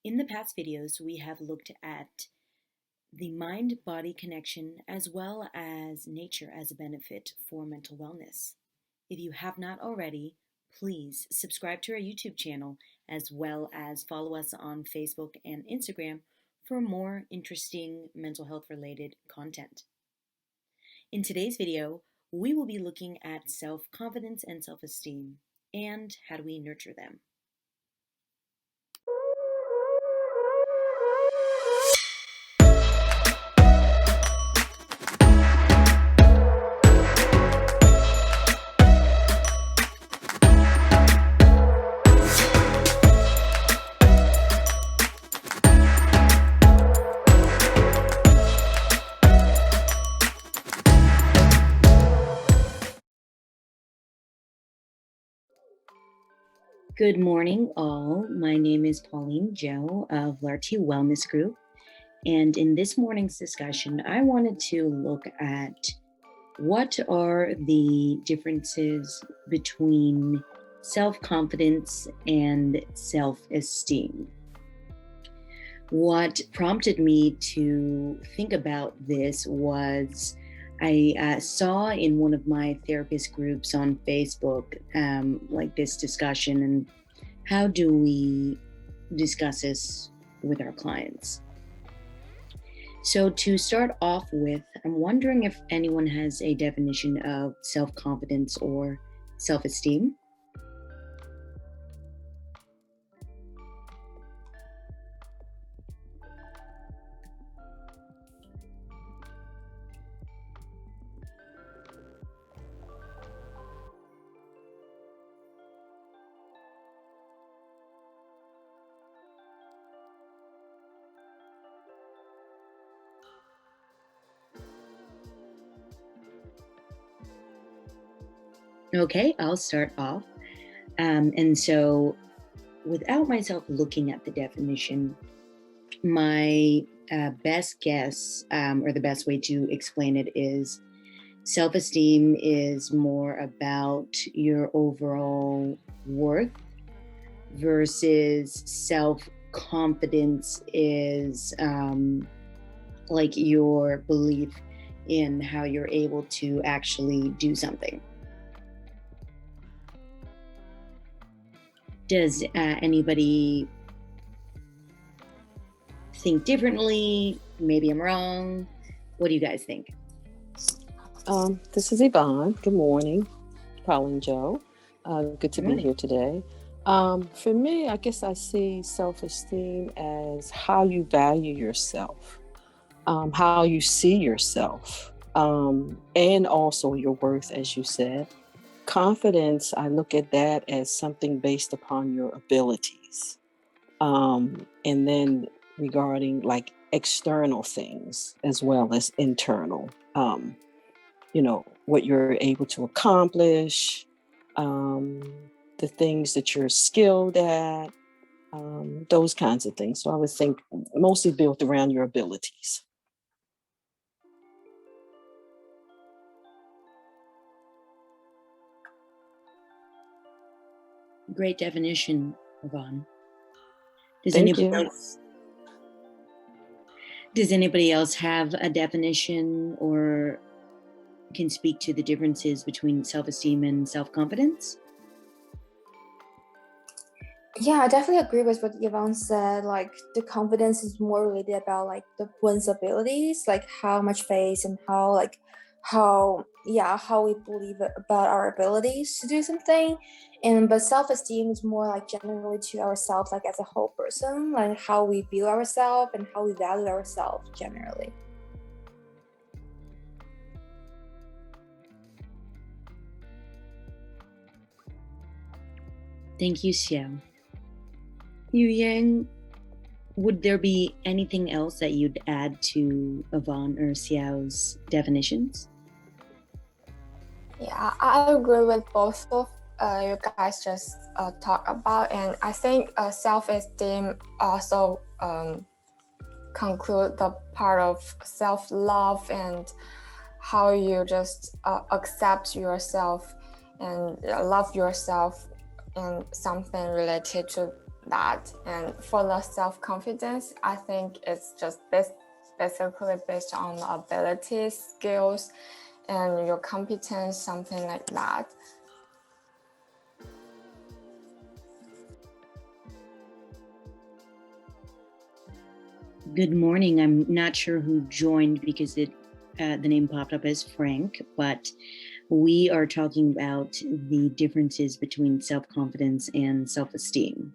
In the past videos, we have looked at the mind-body connection as well as nature as a benefit for mental wellness. If you have not already, please subscribe to our YouTube channel as well as follow us on Facebook and Instagram for more interesting mental health related content. In today's video, we will be looking at self-confidence and self-esteem and how do we nurture them. Good morning, all. My name is Pauline Joe of Larty Wellness Group. And in this morning's discussion, I wanted to look at what are the differences between self-confidence and self-esteem. What prompted me to think about this was I saw in one of my therapist groups on Facebook, like this discussion, and how do we discuss this with our clients? So to start off with, I'm wondering if anyone has a definition of self-confidence or self-esteem. Okay, I'll start off. And so without myself looking at the definition, my best guess or the best way to explain it is self-esteem is more about your overall worth versus self-confidence is like your belief in how you're able to actually do something. Does anybody think differently? Maybe I'm wrong. What do you guys think? This is Yvonne. Good morning, Pauline Joe. Good to be here today. For me, I guess I see self-esteem as how you value yourself, how you see yourself, and also your worth, as you said. Confidence, I look at that as something based upon your abilities. And then regarding like external things as well as internal, what you're able to accomplish, the things that you're skilled at, those kinds of things. So I would think mostly built around your abilities. Great definition, Yvonne. Thank you. Does anybody else have a definition or can speak to the differences between self-esteem and self-confidence? Yeah, I definitely agree with what Yvonne said. Like the confidence is more related about like the one's abilities, like how much faith and how we believe about our abilities to do something. But self-esteem is more like generally to ourselves, like as a whole person, like how we view ourselves and how we value ourselves generally. Thank you, Xiao. Yu Yang, would there be anything else that you'd add to Yvonne or Xiao's definitions? Yeah, I agree with both of you guys just talk about, and I think self-esteem also conclude the part of self-love and how you just accept yourself and love yourself, and something related to that. And for the self-confidence, I think it's just basically based on the abilities, skills, and your competence, something like that. Good morning. I'm not sure who joined because the name popped up as Frank, but we are talking about the differences between self-confidence and self-esteem.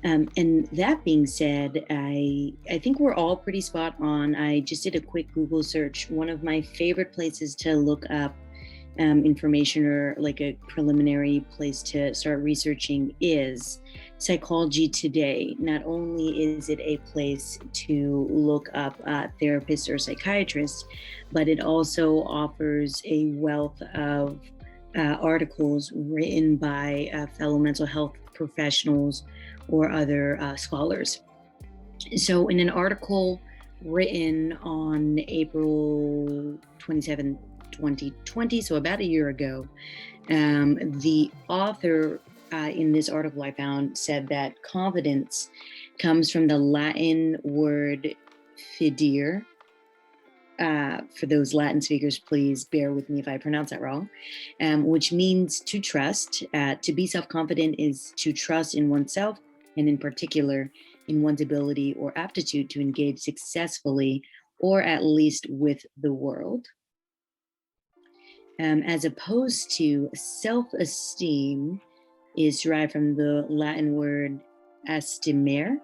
And that being said, I think we're all pretty spot on. I just did a quick Google search. One of my favorite places to look up information, or like a preliminary place to start researching, is Psychology Today. Not only is it a place to look up therapists or psychiatrists, but it also offers a wealth of articles written by fellow mental health professionals or other scholars. So in an article written on April 27, 2020, so about a year ago, the author in this article I found said that confidence comes from the Latin word fidere. For those Latin speakers, please bear with me if I pronounce that wrong, which means to trust. To be self-confident is to trust in oneself, and in particular, in one's ability or aptitude to engage successfully, or at least with the world. As opposed to self-esteem is derived from the Latin word estimare.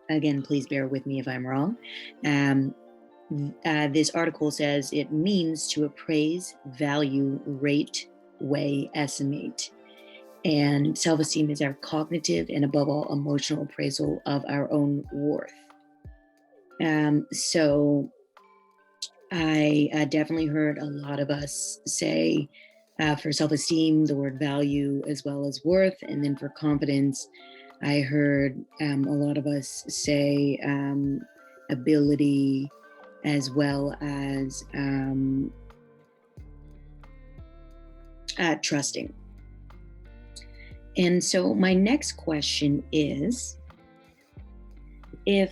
Again, please bear with me if I'm wrong. This article says it means to appraise, value, rate, weigh, estimate. And self-esteem is our cognitive and, above all, emotional appraisal of our own worth. So I definitely heard a lot of us say for self-esteem, the word value as well as worth. And then for confidence, I heard a lot of us say ability as well as trusting. And so my next question is, if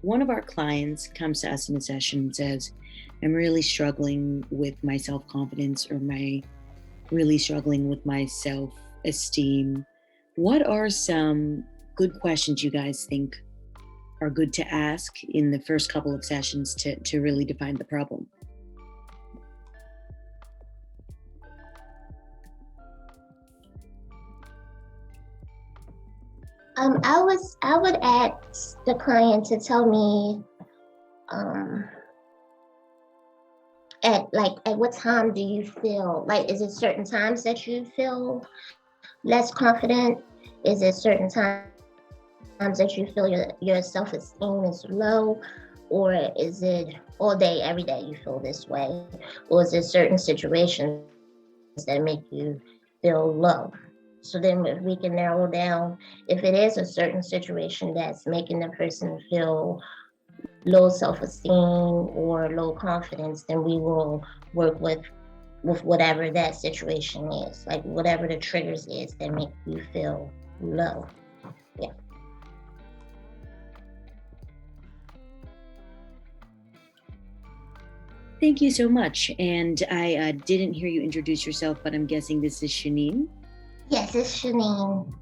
one of our clients comes to us in a session and says, I'm really struggling with my self-confidence, or really struggling with my self-esteem, what are some good questions you guys think are good to ask in the first couple of sessions to really define the problem? I would ask the client to tell me at what time do you feel, like, is it certain times that you feel less confident? Is it certain times that you feel your self-esteem is low? Or is it all day, every day you feel this way? Or is there certain situations that make you feel low? So then if we can narrow down, if it is a certain situation that's making the person feel low self-esteem or low confidence, then we will work with whatever that situation is, like whatever the triggers is that make you feel low. Yeah. Thank you so much. And I didn't hear you introduce yourself, but I'm guessing this is Shanine. Yes, it's Shanine.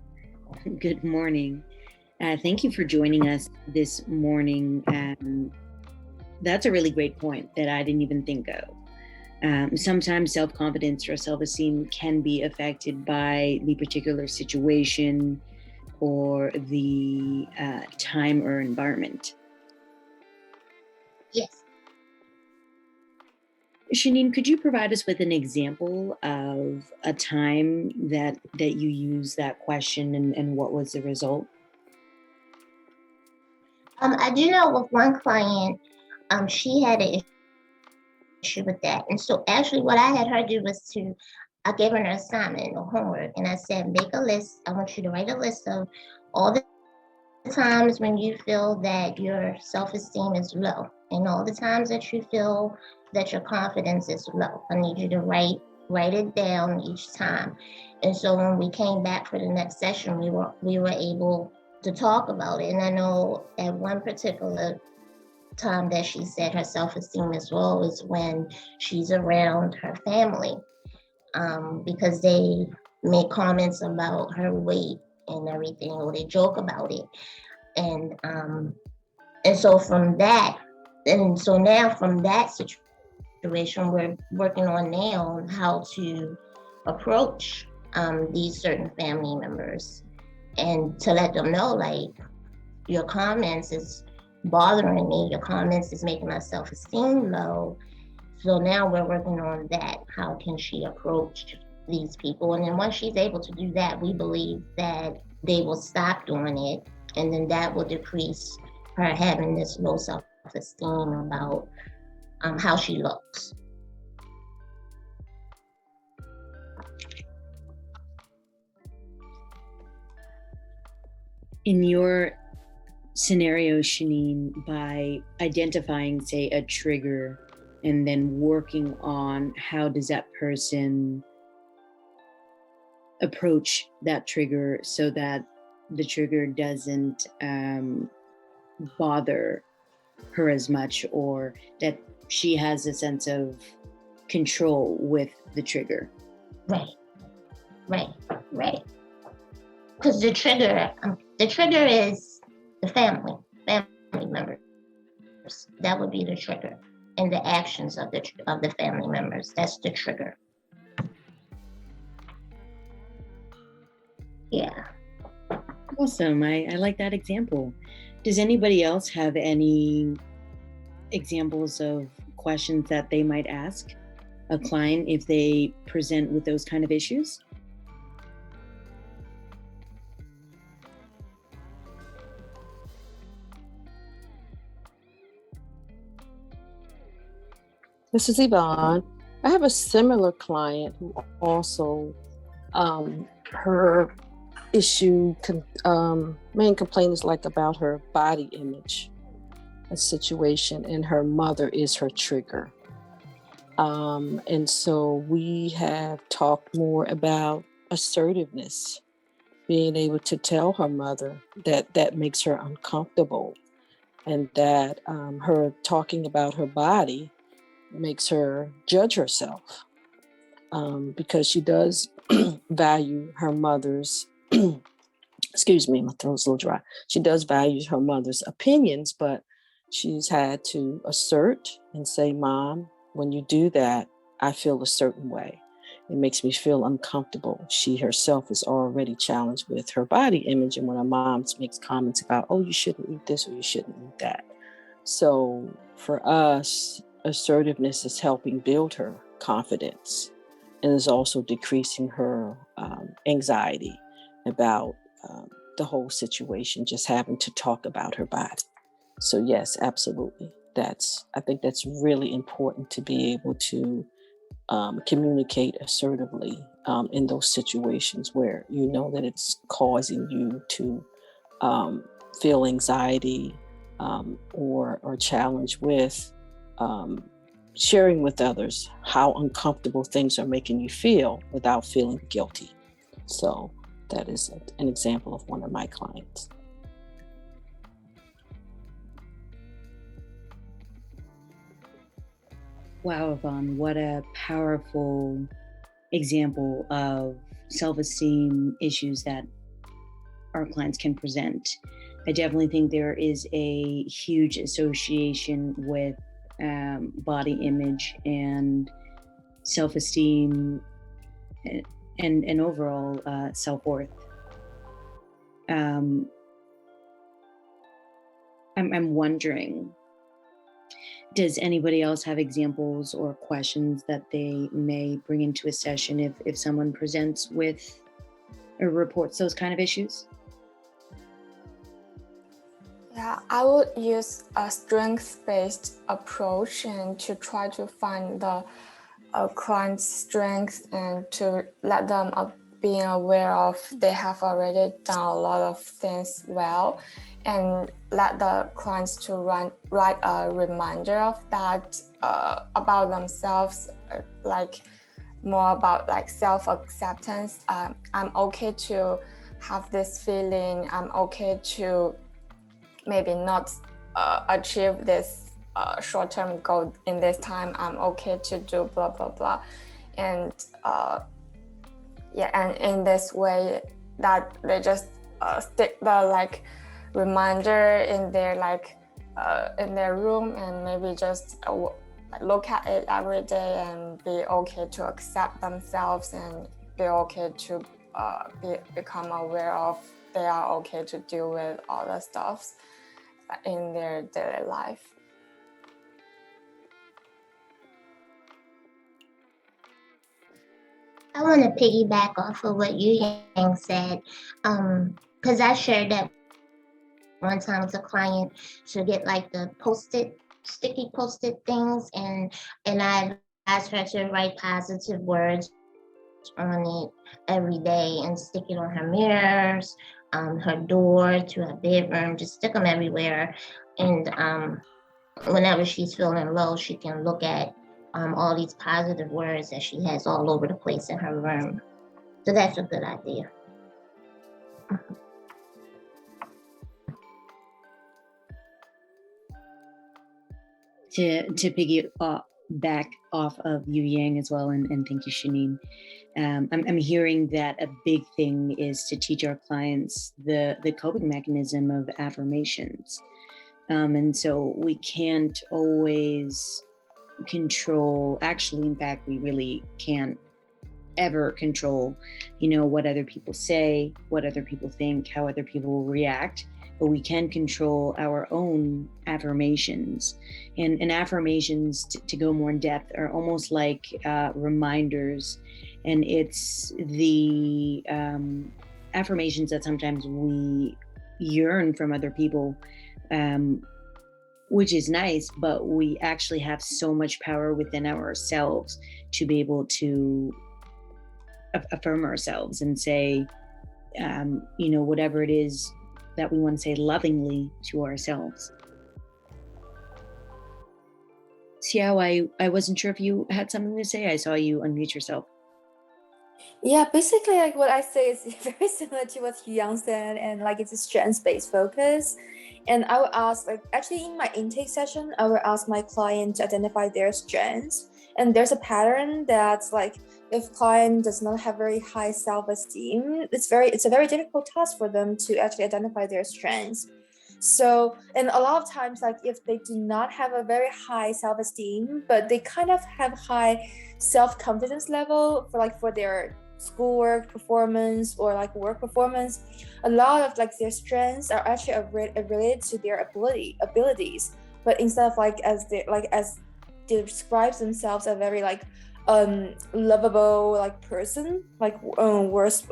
Good morning. Thank you for joining us this morning. That's a really great point that I didn't even think of. Sometimes self-confidence or self-esteem can be affected by the particular situation or the time or environment. Yes. Shanine, could you provide us with an example of a time that you used that question, and what was the result? I do know with one client, she had an issue with that. And so actually what I had her do was I gave her an assignment or homework, and I said, make a list. I want you to write a list of all the times when you feel that your self-esteem is low, and all the times that you feel that your confidence is low. I need you to write write it down each time. And so when we came back for the next session, we were able to talk about it. And I know at one particular time that she said her self-esteem is low is when she's around her family, because they make comments about her weight and everything, or they joke about it. And so from that, and so now from that situation, we're working on now how to approach these certain family members and to let them know, like, your comments is bothering me, your comments is making my self-esteem low. So now we're working on that. How can she approach these people? And then once she's able to do that, we believe that they will stop doing it, and then that will decrease her having this low self-esteem about how she looks. In your scenario, Shanine, by identifying, say, a trigger and then working on how does that person approach that trigger so that the trigger doesn't bother her as much, or that she has a sense of control with the trigger. Right. Because the trigger is the family members. That would be the trigger, and the actions of the family members. That's the trigger. Yeah. Awesome. I like that example. Does anybody else have any examples of questions that they might ask a client if they present with those kind of issues? This is Yvonne. I have a similar client who also, her issue, main complaint is like about her body image, a situation, and her mother is her trigger. And so we have talked more about assertiveness, being able to tell her mother that makes her uncomfortable, and that her talking about her body makes her judge herself, because she does value her mother's, excuse me, my throat's a little dry. She does value her mother's opinions, but she's had to assert and say, Mom, when you do that, I feel a certain way. It makes me feel uncomfortable. She herself is already challenged with her body image. And when her mom makes comments about, oh, you shouldn't eat this or you shouldn't eat that. So for us, assertiveness is helping build her confidence, and is also decreasing her anxiety about the whole situation, just having to talk about her body. So yes, absolutely. I think that's really important, to be able to communicate assertively in those situations where you know that it's causing you to feel anxiety or challenge with sharing with others how uncomfortable things are making you feel without feeling guilty. So that is an example of one of my clients. Wow, Yvonne, what a powerful example of self-esteem issues that our clients can present. I definitely think there is a huge association with body image and self-esteem and overall self-worth. I'm wondering, does anybody else have examples or questions that they may bring into a session if someone presents with or reports those kind of issues? Yeah, I would use a strength-based approach and to try to find the client's strength and to let them being aware of they have already done a lot of things well, and let the clients to write a reminder of that about themselves, like more about like self-acceptance. I'm okay to have this feeling. I'm okay to maybe not achieve this short-term goal in this time. I'm okay to do blah blah blah, and and in this way that they just stick the like reminder in their in their room, and maybe just look at it every day and be okay to accept themselves and be okay to become aware of they are okay to deal with all the stuff in their daily life. I want to piggyback off of what Yu Yang said, because I shared that one time with a client to get like the sticky post-it things, and I asked her to write positive words on it every day and stick it on her mirrors, her door to her bedroom, just stick them everywhere. And whenever she's feeling low, she can look at all these positive words that she has all over the place in her room. So that's a good idea. To piggy back off of Yu Yang as well, and thank you, Shanine. I'm hearing that a big thing is to teach our clients the coping mechanism of affirmations. And so we can't always control, actually, in fact, we really can't ever control, what other people say, what other people think, how other people will react, but we can control our own affirmations. And affirmations, to go more in depth, are almost like reminders. And it's the affirmations that sometimes we yearn from other people, which is nice, but we actually have so much power within ourselves to be able to affirm ourselves and say, whatever it is that we want to say lovingly to ourselves. Xiao, I wasn't sure if you had something to say. I saw you unmute yourself. Yeah, basically, like what I say is very similar to what Yu Yang said, and like it's a strengths-based focus. And I would ask, like, actually in my intake session, I would ask my client to identify their strengths. And there's a pattern that's like, if client does not have very high self-esteem, it's a very difficult task for them to actually identify their strengths. So, and a lot of times, like if they do not have a very high self-esteem, but they kind of have high self-confidence level for their schoolwork performance or like work performance, a lot of like their strengths are actually related to their abilities, but instead of as they describes themselves a very lovable person, worse.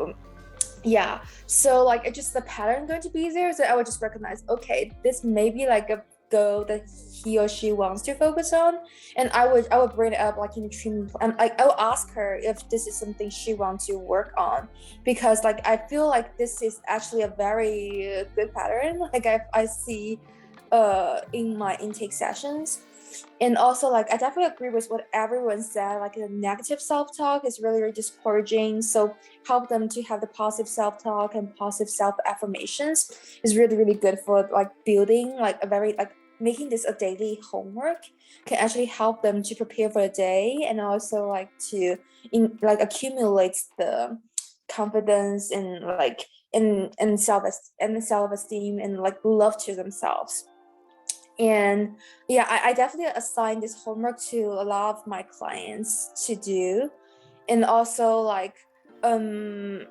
Yeah, so like it's just the pattern going to be there, so I would just recognize, okay, this may be like a goal that he or she wants to focus on, and I would bring it up like in the treatment plan. I will ask her if this is something she wants to work on, because like I feel like this is actually a very good pattern I see in my intake sessions. And also, like, I definitely agree with what everyone said. Like, the negative self-talk is really, really discouraging. So, help them to have the positive self-talk and positive self-affirmations is really, really good for like building like a very making this a daily homework can actually help them to prepare for the day, and also like to accumulate the confidence and self-esteem and like love to themselves. And yeah, I definitely assign this homework to a lot of my clients to do. And also I would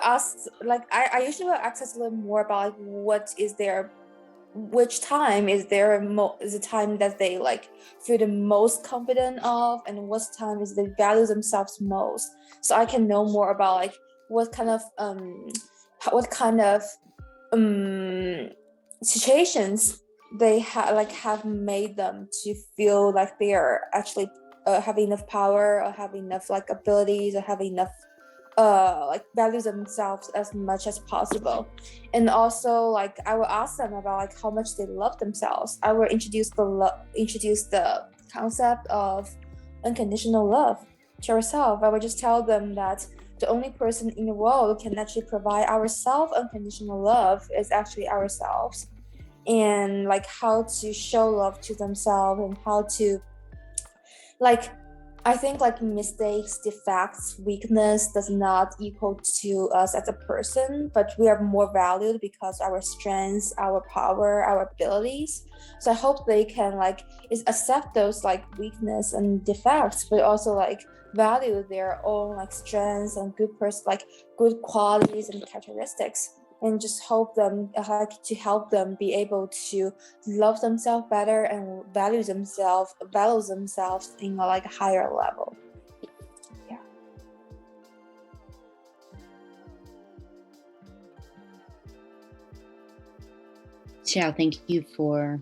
ask, I usually will ask us a little more about which time is the time that they feel the most confident of, and what time is they value themselves most, so I can know more about what kind of situations they have made them to feel like they are actually have enough power, or have enough abilities, or have enough value themselves as much as possible. And also I will ask them about how much they love themselves. I will introduce the concept of unconditional love to ourselves. I would just tell them that the only person in the world who can actually provide ourselves unconditional love is actually ourselves, and like how to show love to themselves, and how to like I think like mistakes, defects, weakness does not equal to us as a person, but we are more valued because our strengths, our power, our abilities. So I hope they can like is accept those like weakness and defects, but also like value their own like strengths and like good qualities and characteristics, and just hope them like to help them be able to love themselves better and value themselves in a like higher level. Yeah. Xiao, thank you for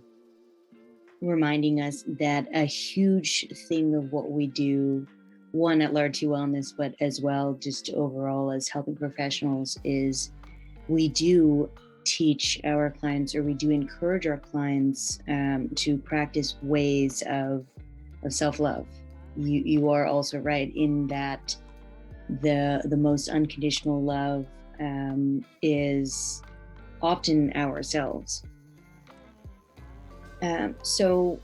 reminding us that a huge thing of what we do, one at Large Wellness, but as well just overall as helping professionals, is we do teach our clients, or we do encourage our clients to practice ways of self-love. You are also right in that the most unconditional love is often ourselves. So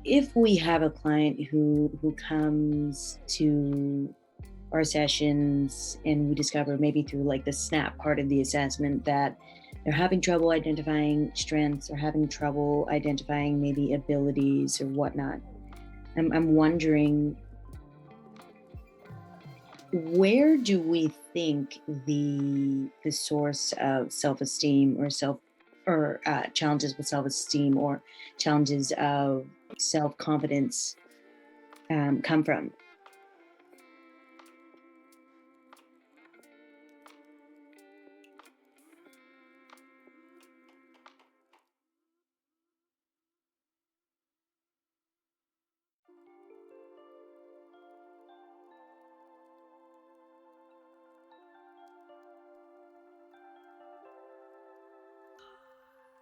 if we have a client who comes to our sessions and we discover maybe through like the SNAP part of the assessment that they're having trouble identifying strengths or having trouble identifying maybe abilities or whatnot, I'm wondering, where do we think the source of self-esteem or challenges with self-esteem or challenges of self-confidence come from?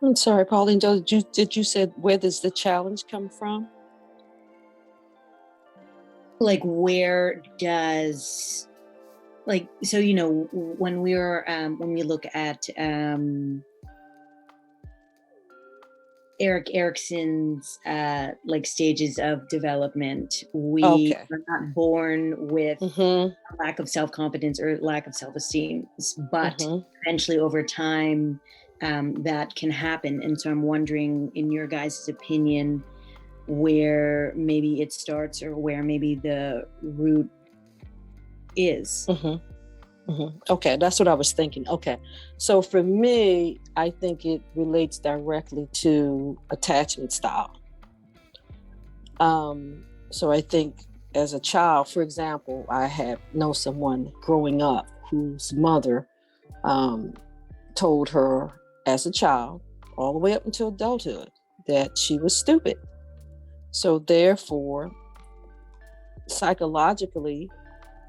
I'm sorry, Pauline. Did you say where does the challenge come from? Like, where does, like, so when we look at Erik Erikson's like stages of development, we Okay. are not born with Mm-hmm. a lack of self-confidence or lack of self-esteem, but Mm-hmm. eventually over time that can happen. And so I'm wondering, in your guys' opinion, where maybe it starts or where maybe the root is. Mm-hmm. Mm-hmm. Okay, that's what I was thinking. Okay, so for me, I think it relates directly to attachment style. So I think as a child, for example, I know someone growing up whose mother told her as a child, all the way up until adulthood, that she was stupid. So therefore, psychologically,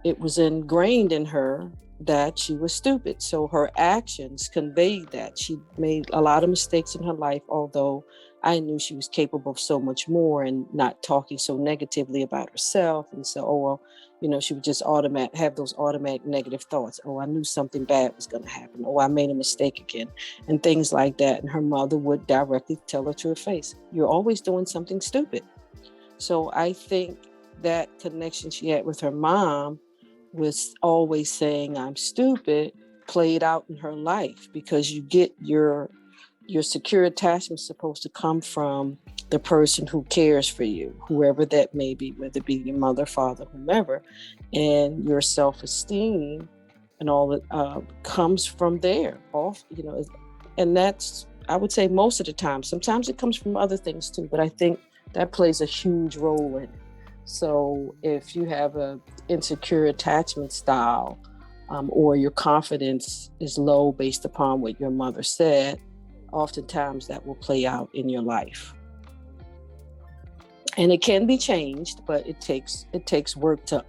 it was ingrained in her that she was stupid. So her actions conveyed that. She made a lot of mistakes in her life, although I knew she was capable of so much more, and not talking so negatively about herself. And so, she would just have those automatic negative thoughts. Oh, I knew something bad was going to happen. Oh, I made a mistake again, and things like that. And her mother would directly tell her to her face, "You're always doing something stupid." So I think that connection she had with her mom was always saying I'm stupid played out in her life, because you get your secure attachment supposed to come from the person who cares for you, whoever that may be, whether it be your mother, father, whomever, and your self-esteem and all that comes from there. And that's, I would say, most of the time. Sometimes it comes from other things too, but I think that plays a huge role in it. So if you have a insecure attachment style, or your confidence is low based upon what your mother said, oftentimes that will play out in your life. And it can be changed, but it takes work to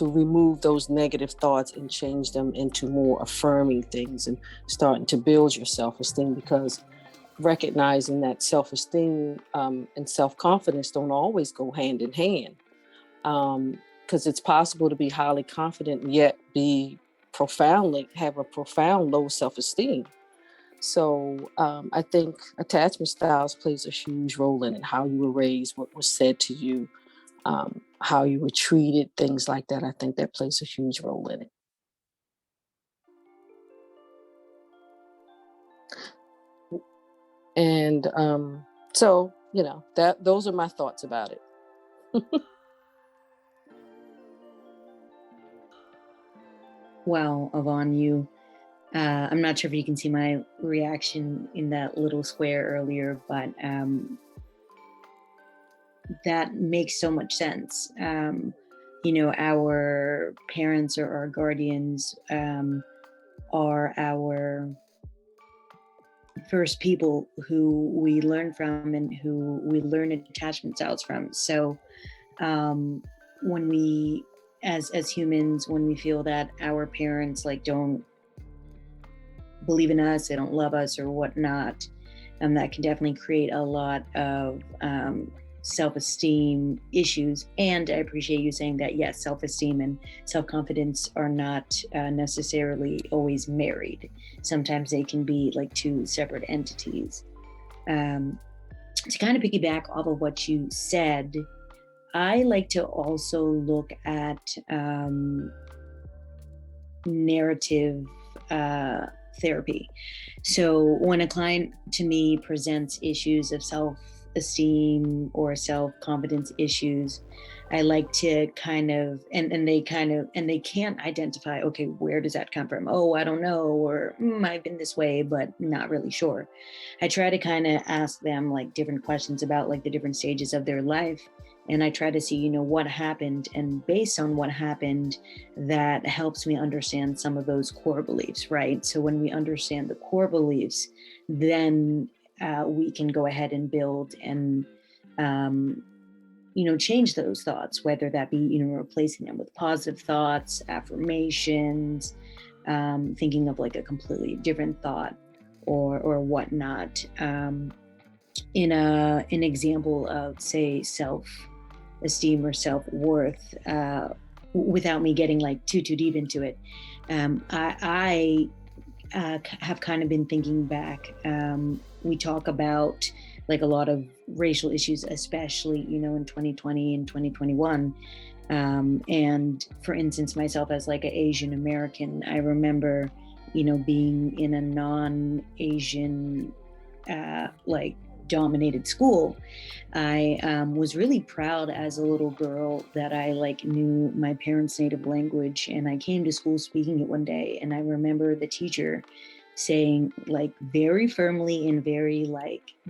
remove those negative thoughts and change them into more affirming things, and starting to build your self-esteem, because recognizing that self-esteem and self-confidence don't always go hand in hand. because it's possible to be highly confident and yet have a profound low self-esteem. So I think attachment styles plays a huge role in it. How you were raised, what was said to you, how you were treated, things like that. I think that plays a huge role in it. And so, those are my thoughts about it. Well, Yvonne, I'm not sure if you can see my reaction in that little square earlier, but that makes so much sense. Our parents or our guardians are our first people who we learn from and who we learn attachment styles from. So when we, as humans, when we feel that our parents don't believe in us, they don't love us or whatnot, that can definitely create a lot of self-esteem issues. And I appreciate you saying that, yes, self-esteem and self-confidence are not necessarily always married. Sometimes they can be two separate entities. To kind of piggyback off of what you said, I like to also look at narrative therapy. So when a client to me presents issues of self-esteem or self-confidence issues, I like to kind of, and they can't identify, okay, where does that come from? Oh, I don't know, or I've been this way, but not really sure. I try to kind of ask them different questions about the different stages of their life. And I try to see, what happened. And based on what happened, that helps me understand some of those core beliefs, right? So when we understand the core beliefs, then we can go ahead and build and, change those thoughts, whether that be, replacing them with positive thoughts, affirmations, thinking of a completely different thought or whatnot. In an example of, say, self-esteem or self-worth, without me getting too deep into it, I have kind of been thinking back. We talk about a lot of racial issues, especially in 2020 and 2021. And for instance, myself as an Asian American, I remember being in a non-Asian dominated school. I was really proud as a little girl that I knew my parents' native language, and I came to school speaking it one day. And I remember the teacher saying very firmly and very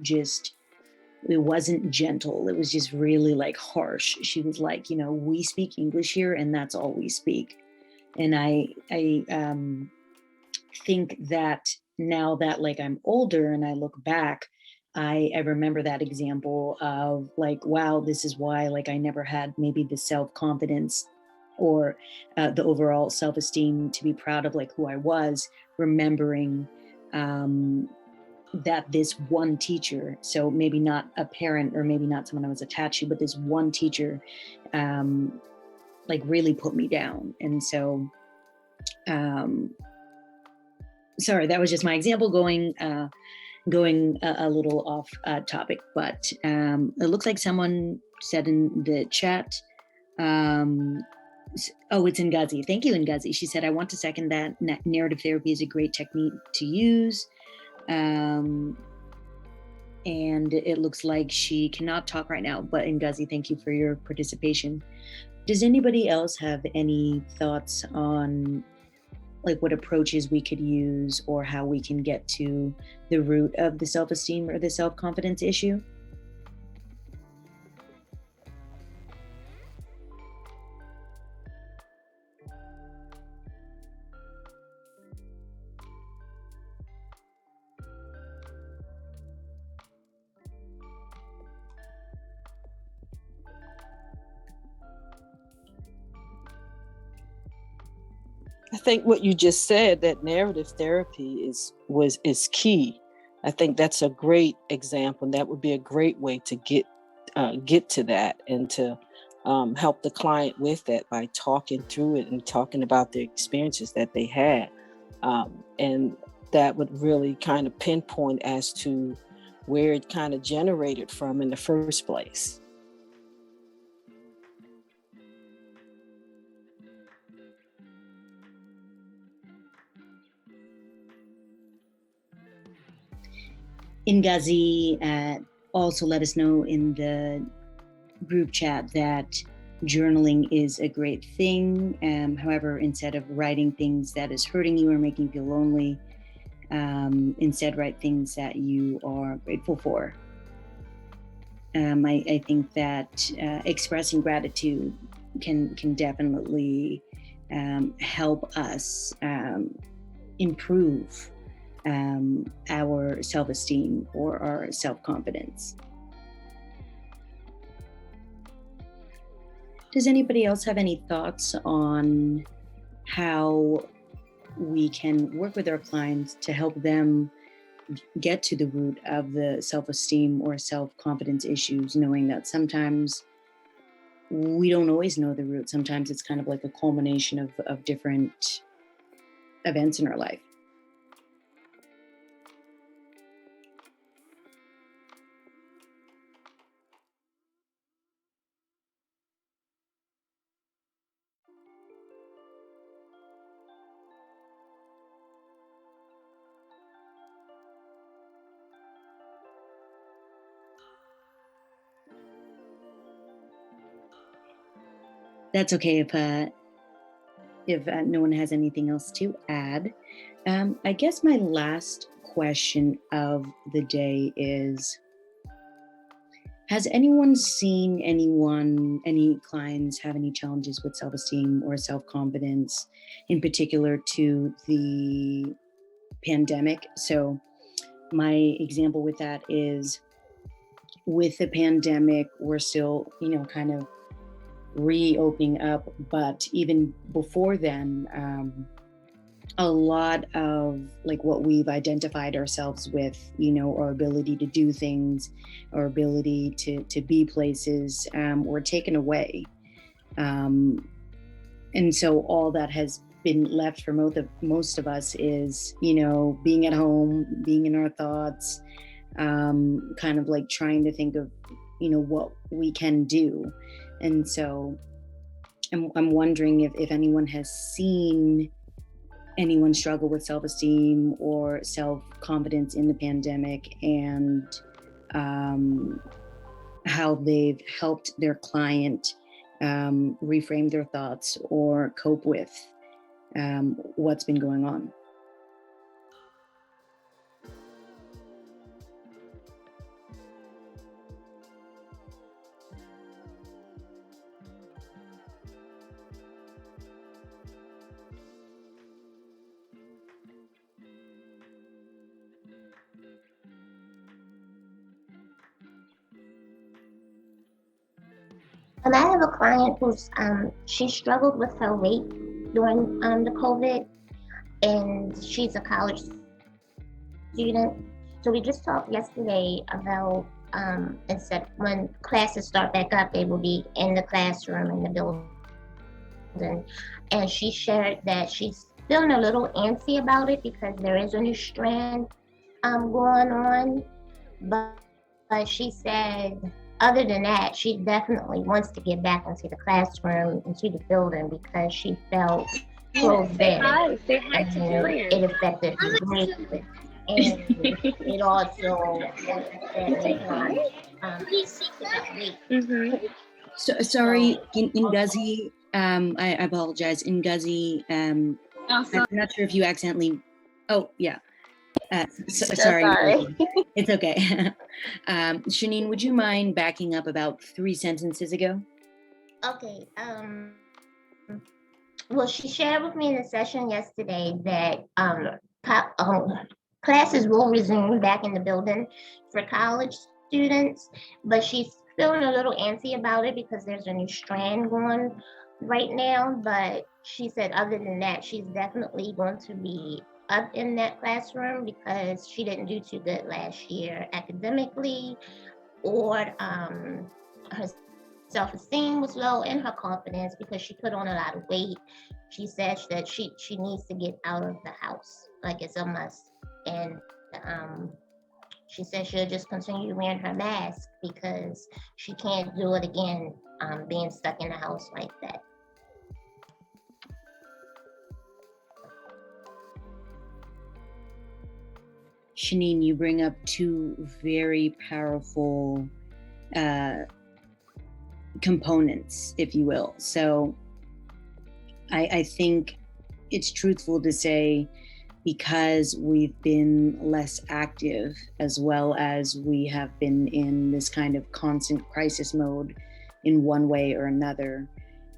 just, it wasn't gentle, it was just really harsh. She was we speak English here and that's all we speak. And I think that now that I'm older and I look back, I remember that example of wow, this is why I never had maybe the self-confidence or the overall self-esteem to be proud of who I was, remembering that this one teacher, so maybe not a parent or maybe not someone I was attached to, but this one teacher really put me down. And so sorry, that was just my example going a little off topic, but it looks like someone said in the chat, oh, it's Ngazi. Thank you, Ngazi. She said, I want to second that. Narrative therapy is a great technique to use. And it looks like she cannot talk right now, but Ngazi, thank you for your participation. Does anybody else have any thoughts on what approaches we could use or how we can get to the root of the self-esteem or the self-confidence issue? I think what you just said, that narrative therapy is key. I think that's a great example. That would be a great way to get to that and to help the client with that by talking through it and talking about the experiences that they had. And that would really kind of pinpoint as to where it kind of generated from in the first place. Ngazi also let us know in the group chat that journaling is a great thing. However, instead of writing things that is hurting you or making you feel lonely, instead write things that you are grateful for. I think that expressing gratitude can definitely help us improve our self-esteem or our self-confidence. Does anybody else have any thoughts on how we can work with our clients to help them get to the root of the self-esteem or self-confidence issues, knowing that sometimes we don't always know the root. Sometimes it's kind of like a culmination of different events in our life. That's okay if no one has anything else to add. I guess my last question of the day is, has anyone seen any clients have any challenges with self-esteem or self-confidence, in particular to the pandemic? So my example with that is, with the pandemic, we're still, kind of reopening up, but even before then, a lot of like what we've identified ourselves with, our ability to do things, our ability to be places, were taken away. And so all that has been left for most of us is, being at home, being in our thoughts, kind of like trying to think of, what we can do. And so I'm wondering if anyone has seen anyone struggle with self-esteem or self-confidence in the pandemic, and how they've helped their client reframe their thoughts or cope with what's been going on. I have a client who's she struggled with her weight during the COVID, and she's a college student. So we just talked yesterday about instead when classes start back up, they will be in the classroom in the building, and she shared that she's feeling a little antsy about it because there is a new strand going on, but she said, other than that, she definitely wants to get back into the classroom, into the building, because she felt closed in. Say hi to Julian. It affected her greatly. And it also made her weight. Mm-hmm. So sorry, Ngazi. I apologize, Ngazi. I'm not sure if you accidentally. Oh yeah. Sorry. It's okay. Shanine, would you mind backing up about 3 sentences ago? Okay. Well, she shared with me in the session yesterday that classes will resume back in the building for college students, but she's feeling a little antsy about it because there's a new strand going right now. But she said, other than that, she's definitely going to be up in that classroom because she didn't do too good last year academically or her self-esteem was low and her confidence because she put on a lot of weight. She said that she needs to get out of the house, like it's a must. And um, she said she'll just continue wearing her mask because she can't do it again, being stuck in the house like that. Shanine, you bring up two very powerful components, if you will. So I think it's truthful to say, because we've been less active, as well as we have been in this kind of constant crisis mode in one way or another,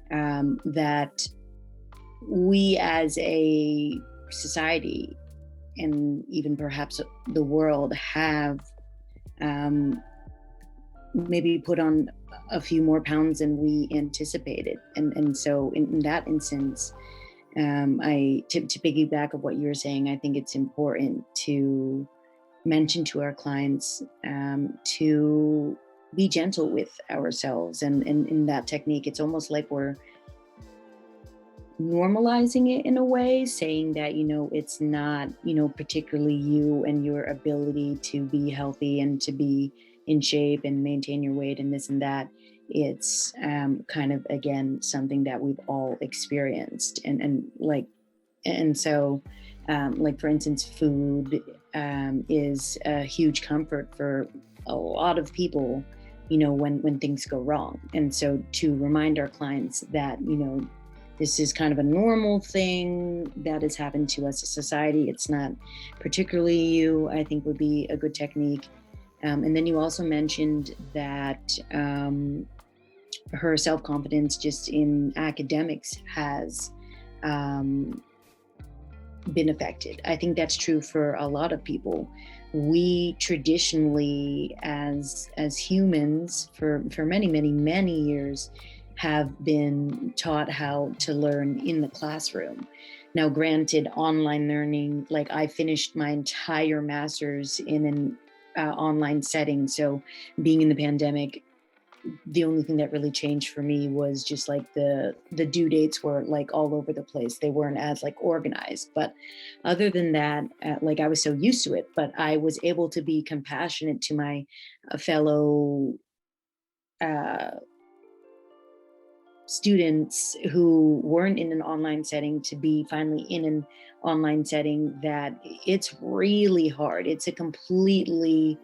that we as a society, and even perhaps the world, have maybe put on a few more pounds than we anticipated. And so in that instance, to piggyback of what you were saying, I think it's important to mention to our clients to be gentle with ourselves. And in that technique, it's almost like we're normalizing it in a way, saying that, it's not, particularly you and your ability to be healthy and to be in shape and maintain your weight and this and that. It's kind of, again, something that we've all experienced. And so, for instance, food is a huge comfort for a lot of people, when things go wrong. And so to remind our clients that, this is kind of a normal thing that has happened to us as a society. It's not particularly you, I think, would be a good technique. And then you also mentioned that her self-confidence just in academics has been affected. I think that's true for a lot of people. We traditionally, as humans, for many, many, many years, have been taught how to learn in the classroom. Now, granted, online learning, like I finished my entire master's in an online setting. So being in the pandemic, the only thing that really changed for me was just like the due dates were like all over the place. They weren't as like organized. But other than that, like I was so used to it, but I was able to be compassionate to my fellow students who weren't in an online setting to be finally in an online setting, that it's really hard. It's a completely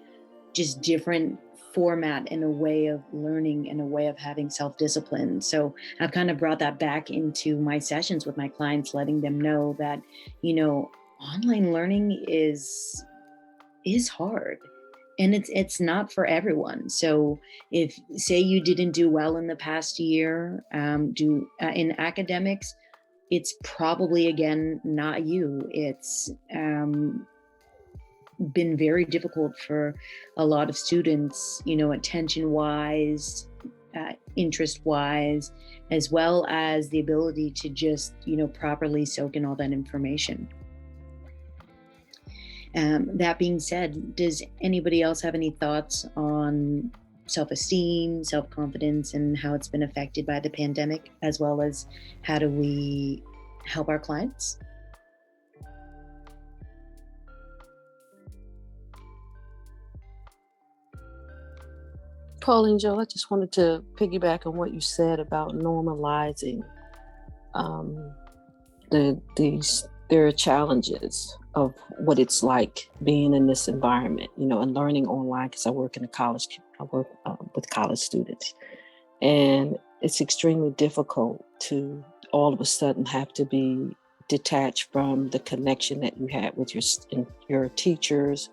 just different format and a way of learning and a way of having self-discipline. So I've kind of brought that back into my sessions with my clients, letting them know that, online learning is hard. And it's not for everyone. So if, say, you didn't do well in the past year in academics, it's probably, again, not you. It's been very difficult for a lot of students, attention-wise, interest-wise, as well as the ability to just, properly soak in all that information. That being said, does anybody else have any thoughts on self-esteem, self-confidence, and how it's been affected by the pandemic, as well as how do we help our clients? Pauline, Joe, I just wanted to piggyback on what you said about normalizing there are challenges of what it's like being in this environment, and learning online, because I work with college students, and it's extremely difficult to all of a sudden have to be detached from the connection that you had with your teachers,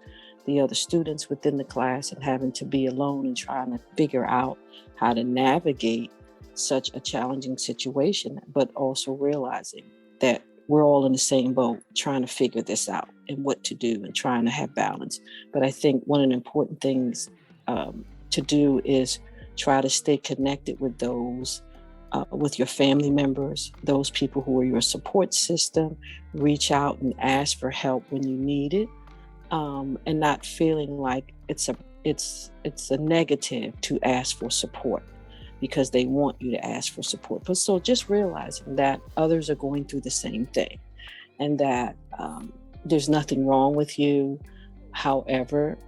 the other students within the class, and having to be alone and trying to figure out how to navigate such a challenging situation, but also realizing that we're all in the same boat, trying to figure this out and what to do and trying to have balance. But I think one of the important things to do is try to stay connected with those, with your family members, those people who are your support system. Reach out and ask for help when you need it, and not feeling like it's a negative to ask for support. because they want you to ask for support. But so just realizing that others are going through the same thing, and that there's nothing wrong with you. However,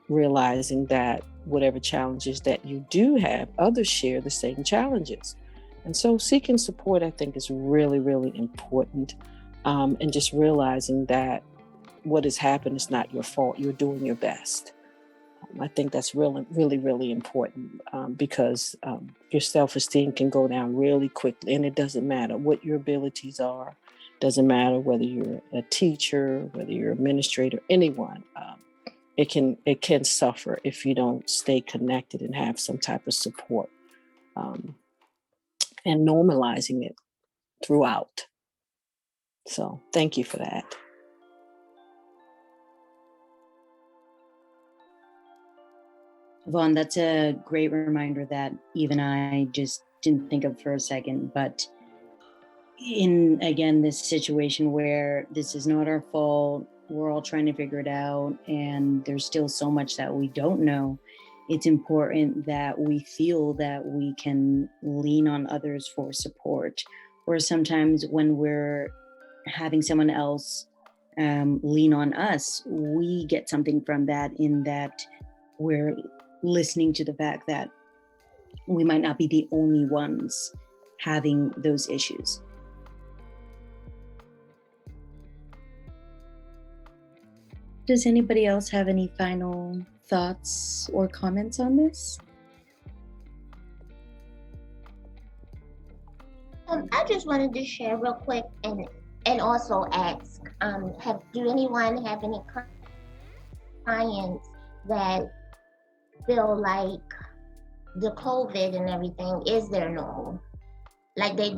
realizing that whatever challenges that you do have, others share the same challenges. And so seeking support, I think, is really, really important. And just realizing that what has happened is not your fault. You're doing your best. I think that's really, really, really important, because your self-esteem can go down really quickly, and it doesn't matter what your abilities are. Doesn't matter whether you're a teacher, whether you're an administrator, anyone. It can suffer if you don't stay connected and have some type of support, and normalizing it throughout. So thank you for that. Vaughn, that's a great reminder that even I just didn't think of for a second. But in, again, this situation where this is not our fault, we're all trying to figure it out, and there's still so much that we don't know, it's important that we feel that we can lean on others for support. Or sometimes when we're having someone else lean on us, we get something from that, in that we're listening to the fact that we might not be the only ones having those issues. Does anybody else have any final thoughts or comments on this? I just wanted to share real quick and also ask, do anyone have any clients that feel like the COVID and everything is their normal? Like they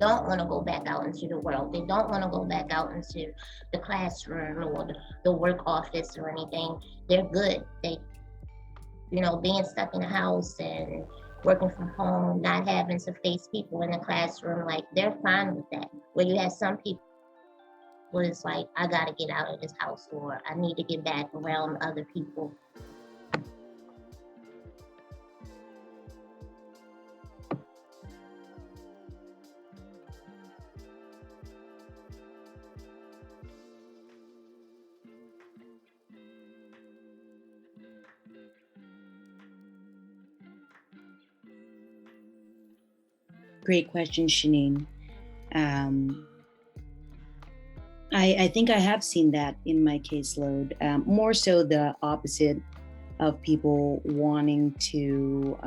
don't want to go back out into the world. They don't want to go back out into the classroom or the work office or anything. They're good. They, being stuck in the house and working from home, not having to face people in the classroom, like they're fine with that. Where you have some people, it's like, I gotta get out of this house, or I need to get back around other people. Great question, Shanine. I think I have seen that in my caseload, more so the opposite of people wanting to,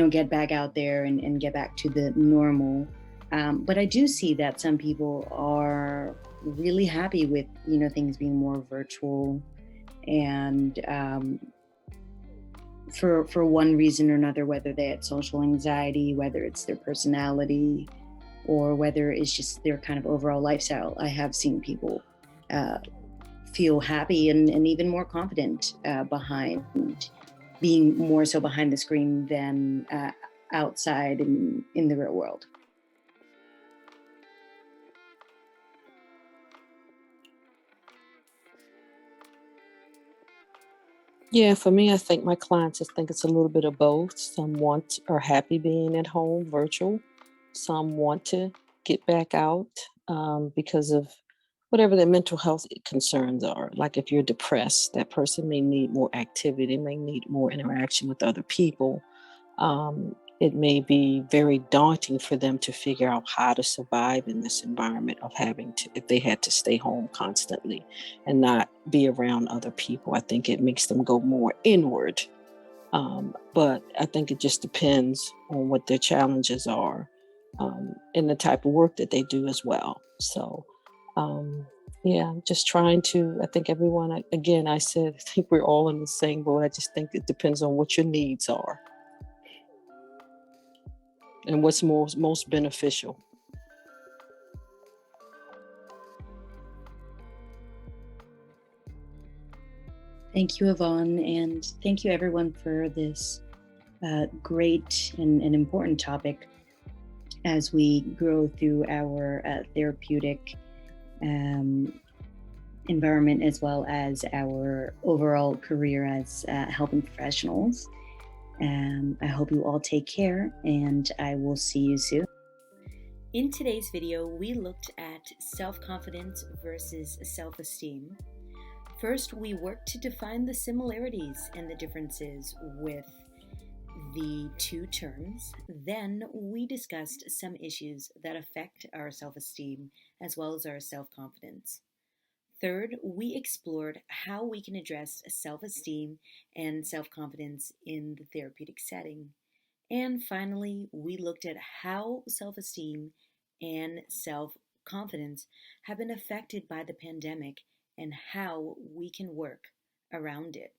get back out there and get back to the normal. But I do see that some people are really happy with, things being more virtual, and for one reason or another, whether they had social anxiety, whether it's their personality, or whether it's just their kind of overall lifestyle. I have seen people feel happy and even more confident behind being more so behind the screen than outside in the real world. Yeah, for me, I think my clients, I think it's a little bit of both. Some are happy being at home, virtual. Some want to get back out because of whatever their mental health concerns are. Like if you're depressed, that person may need more activity, may need more interaction with other people. It may be very daunting for them to figure out how to survive in this environment of having to, if they had to stay home constantly and not be around other people. I think it makes them go more inward. But I think it just depends on what their challenges are, and the type of work that they do as well. So, yeah, just trying to, I think everyone, again, I said, I think we're all in the same boat. I just think it depends on what your needs are and what's most beneficial. Thank you, Yvonne, and thank you everyone for this great and important topic as we grow through our therapeutic and environment as well as our overall career as helping professionals. I hope you all take care, and I will see you soon. In today's video, we looked at self-confidence versus self-esteem. First, we worked to define the similarities and the differences with the two terms. Then we discussed some issues that affect our self-esteem as well as our self-confidence. Third, we explored how we can address self-esteem and self-confidence in the therapeutic setting. And finally, we looked at how self-esteem and self-confidence have been affected by the pandemic and how we can work around it.